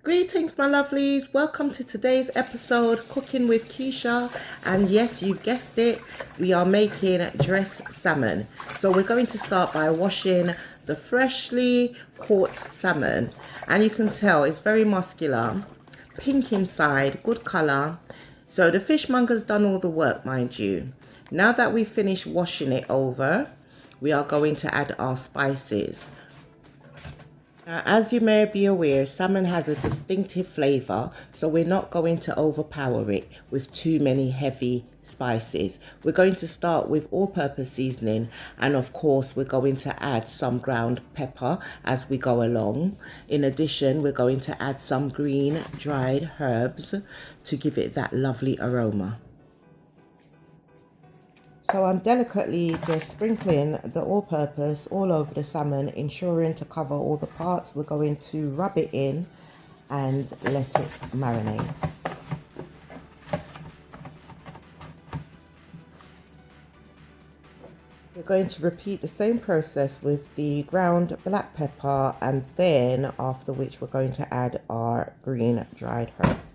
Greetings, my lovelies. Welcome to today's episode, Cooking with Keisha. And yes, you've guessed it, we are making dressed salmon. So we're going to start by washing the freshly caught salmon. And you can tell it's very muscular, pink inside, good colour. So the fishmonger's done all the work, mind you. Now that we've finished washing it over, we are going to add our spices. As you may be aware, salmon has a distinctive flavour, so we're not going to overpower it with too many heavy spices. We're going to start with all-purpose seasoning, and of course we're going to add some ground pepper as we go along. In addition, we're going to add some green dried herbs to give it that lovely aroma. So I'm delicately just sprinkling the all-purpose all over the salmon, ensuring to cover all the parts. We're going to rub it in and let it marinate. We're going to repeat the same process with the ground black pepper, and then after which we're going to add our green dried herbs.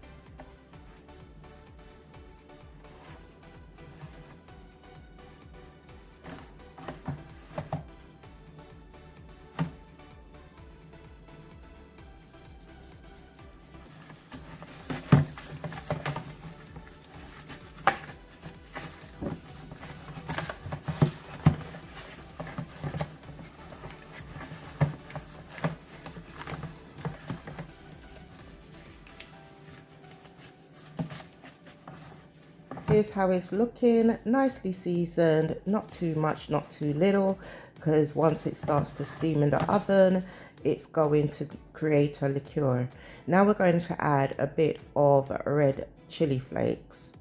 Here's how it's looking, nicely seasoned, not too much, not too little, because once it starts to steam in the oven, it's going to create a liqueur. Now we're going to add a bit of red chili flakes,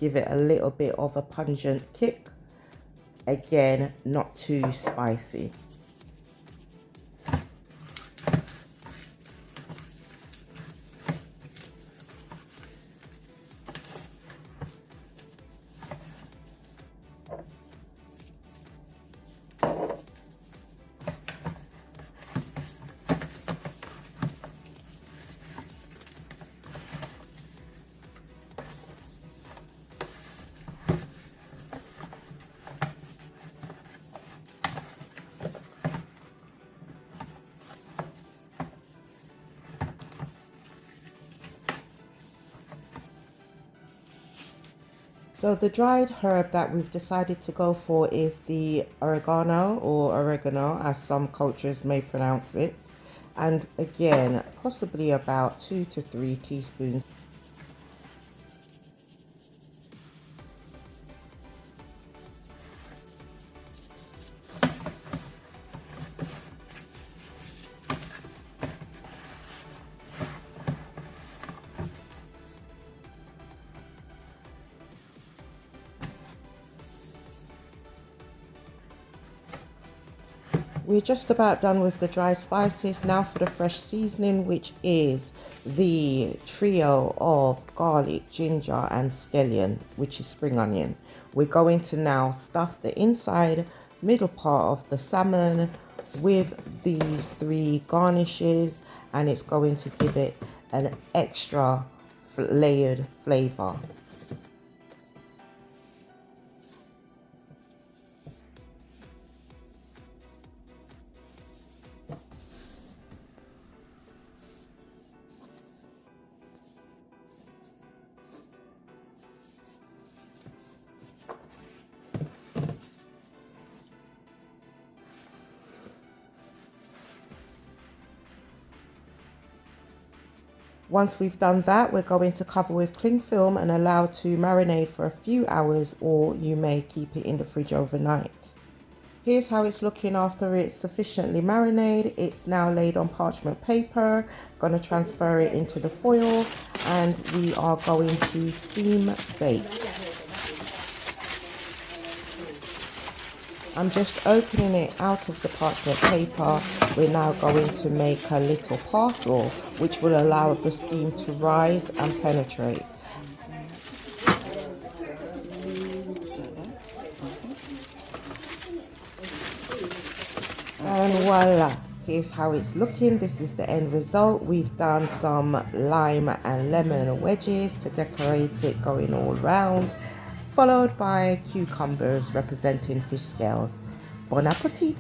give it a little bit of a pungent kick, again, not too spicy. So the dried herb that we've decided to go for is the oregano, or oregano as some cultures may pronounce it. And again, possibly about 2 to 3 teaspoons. We're just about done with the dry spices. Now for the fresh seasoning, which is the trio of garlic, ginger and scallion, which is spring onion. We're going to now stuff the inside middle part of the salmon with these 3 garnishes, and it's going to give it an extra layered flavour. Once we've done that, we're going to cover with cling film and allow to marinate for a few hours, or you may keep it in the fridge overnight. Here's how it's looking after it's sufficiently marinated. It's now laid on parchment paper. Going to transfer it into the foil, and we are going to steam bake. I'm just opening it out of the parchment paper. We're now going to make a little parcel which will allow the steam to rise and penetrate. And voila, Here's how it's looking. This is the end result. We've done some lime and lemon wedges to decorate it, going all round, followed by cucumbers representing fish scales. Bon appetit!